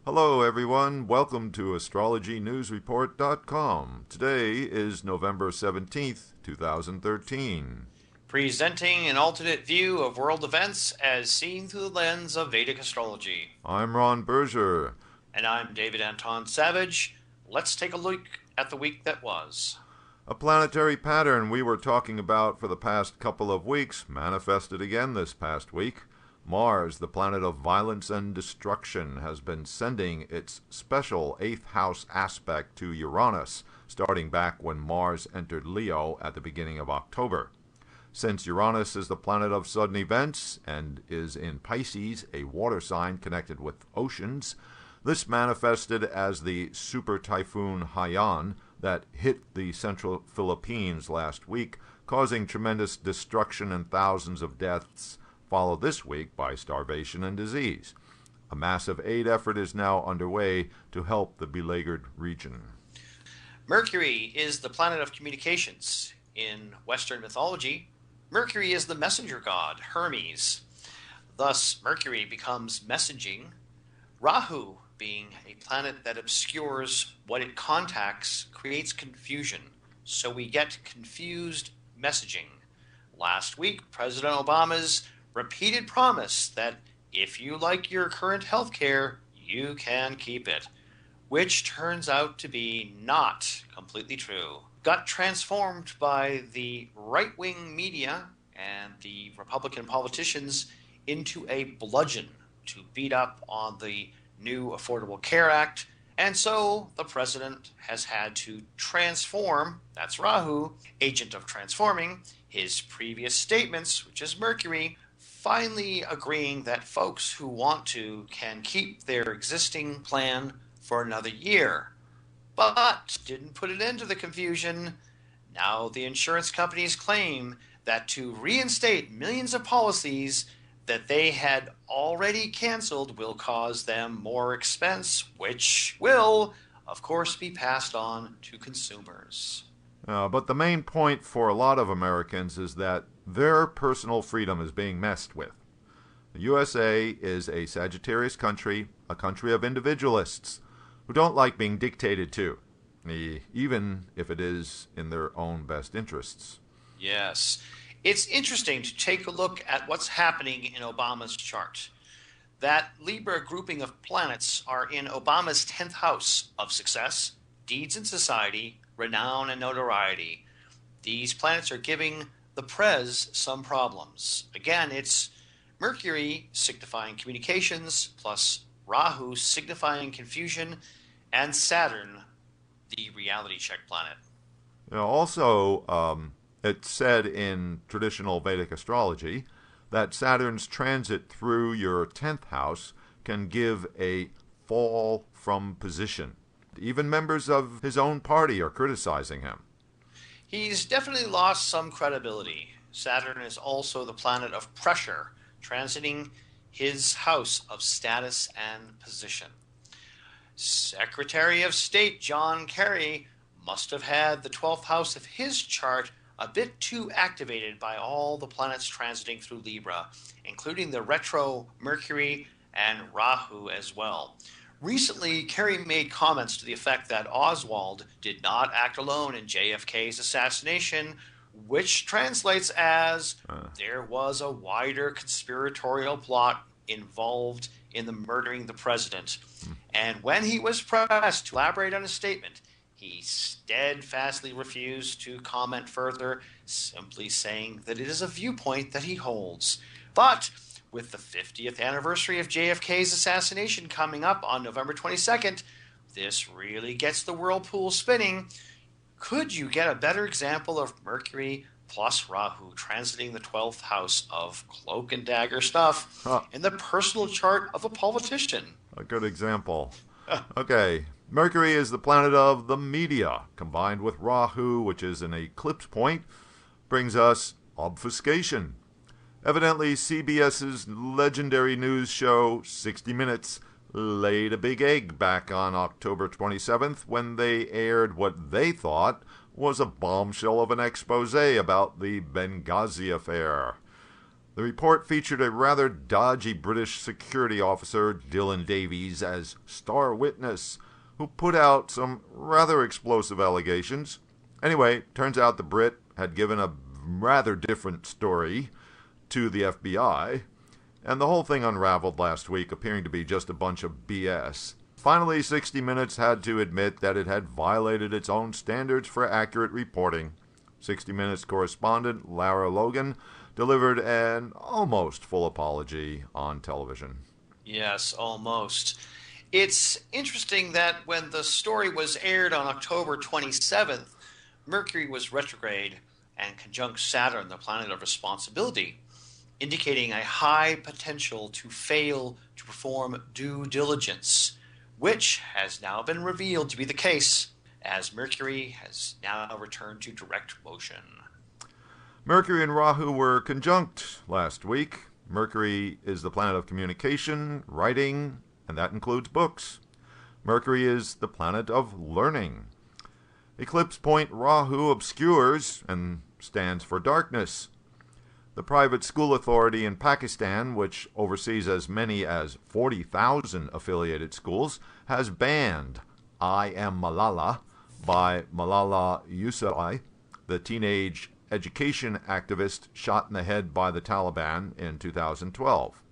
Hello everyone, welcome to astrologynewsreport.com. Today is November 17th, 2013. Presenting an alternate view of world events as seen through the lens of Vedic astrology. I'm Ron Berger. And I'm David Anton Savage. Let's take a look at the week that was. A planetary pattern we were talking about for the past couple of weeks manifested again this past week. Mars, the planet of violence and destruction, has been sending its special 8th house aspect to Uranus, starting back when Mars entered Leo at the beginning of October. Since Uranus is the planet of sudden events and is in Pisces, a water sign connected with oceans, this manifested as the super typhoon Haiyan that hit the central Philippines last week, causing tremendous destruction and thousands of deaths, followed this week by starvation and disease. A massive aid effort is now underway to help the beleaguered region. Mercury is the planet of communications. In Western mythology, Mercury is the messenger god, Hermes. Thus, Mercury becomes messaging. Rahu, being a planet that obscures what it contacts, creates confusion. So we get confused messaging. Last week, President Obama's repeated promise that if you like your current health care, you can keep it, which turns out to be not completely true. Got transformed by the right-wing media and the Republican politicians into a bludgeon to beat up on the new Affordable Care Act, and so the president has had to transform, that's Rahu, agent of transforming, his previous statements, which is Mercury, finally agreeing that folks who want to can keep their existing plan for another year. But didn't put an end to the confusion. Now the insurance companies claim that to reinstate millions of policies that they had already canceled will cause them more expense, which will, of course, be passed on to consumers. But the main point for a lot of Americans is that their personal freedom is being messed with. The USA is a Sagittarius country, a country of individualists who don't like being dictated to, even if it is in their own best interests. Yes. It's interesting to take a look at what's happening in Obama's chart. That Libra grouping of planets are in Obama's 10th house of success, deeds in society, renown and notoriety. These planets are giving the Prez some problems. Again, it's Mercury signifying communications, plus Rahu signifying confusion, and Saturn, the reality check planet. Also, it's said in traditional Vedic astrology that Saturn's transit through your 10th house can give a fall from position. Even members of his own party are criticizing him. He's definitely lost some credibility. Saturn is also the planet of pressure, transiting his house of status and position. Secretary of State John Kerry must have had the 12th house of his chart a bit too activated by all the planets transiting through Libra, including the retro Mercury and Rahu as well. Recently, Kerry made comments to the effect that Oswald did not act alone in JFK's assassination, which translates as there was a wider conspiratorial plot involved in the murdering the president. And when he was pressed to elaborate on his statement, he steadfastly refused to comment further, simply saying that it is a viewpoint that he holds. But with the 50th anniversary of JFK's assassination coming up on November 22nd, this really gets the whirlpool spinning. Could you get a better example of Mercury plus Rahu transiting the 12th house of cloak and dagger stuff in the personal chart of a politician? A good example. Okay, Mercury is the planet of the media, combined with Rahu, which is an eclipse point, brings us obfuscation. Evidently, CBS's legendary news show, 60 Minutes, laid a big egg back on October 27th when they aired what they thought was a bombshell of an expose about the Benghazi affair. The report featured a rather dodgy British security officer, Dylan Davies, as star witness, who put out some rather explosive allegations. Anyway, turns out the Brit had given a rather different story to the FBI, and the whole thing unraveled last week, appearing to be just a bunch of BS. Finally, 60 Minutes had to admit that it had violated its own standards for accurate reporting. 60 Minutes correspondent Lara Logan delivered an almost full apology on television. Yes, almost. It's interesting that when the story was aired on October 27th, Mercury was retrograde and conjunct Saturn, the planet of responsibility, indicating a high potential to fail to perform due diligence, which has now been revealed to be the case, as Mercury has now returned to direct motion. Mercury and Rahu were conjunct last week. Mercury is the planet of communication, writing, and that includes books. Mercury is the planet of learning. Eclipse point Rahu obscures and stands for darkness. The private school authority in Pakistan, which oversees as many as 40,000 affiliated schools, has banned I Am Malala by Malala Yousafzai, the teenage education activist shot in the head by the Taliban in 2012.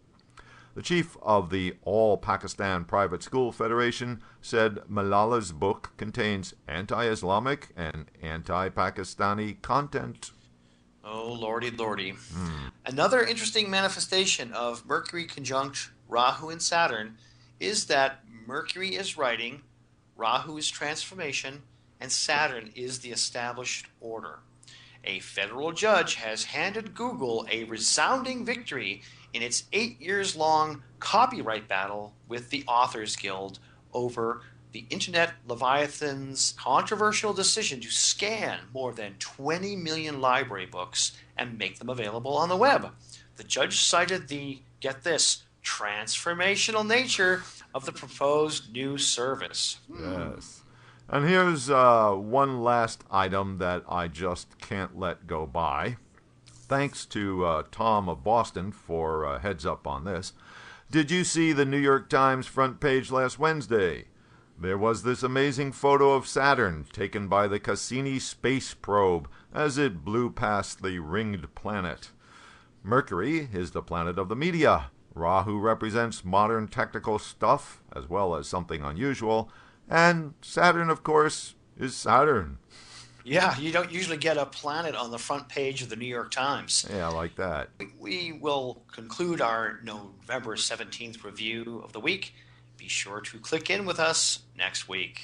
The chief of the All Pakistan Private School Federation said Malala's book contains anti-Islamic and anti-Pakistani content. Oh, lordy, lordy. Another interesting manifestation of Mercury conjunct Rahu and Saturn is that Mercury is writing, Rahu is transformation, and Saturn is the established order. A federal judge has handed Google a resounding victory in its 8 years long copyright battle with the Authors Guild over the Internet Leviathan's controversial decision to scan more than 20 million library books and make them available on the web. The judge cited the, get this, transformational nature of the proposed new service. Yes. And here's one last item that I just can't let go by. Thanks to Tom of Boston for a heads up on this. Did you see the New York Times front page last Wednesday? There was this amazing photo of Saturn taken by the Cassini space probe as it blew past the ringed planet. Mercury is the planet of the media. Rahu represents modern technical stuff as well as something unusual. And Saturn, of course, is Saturn. Yeah, you don't usually get a planet on the front page of the New York Times. Yeah, like that. We will conclude our November 17th review of the week. Be sure to click in with us next week.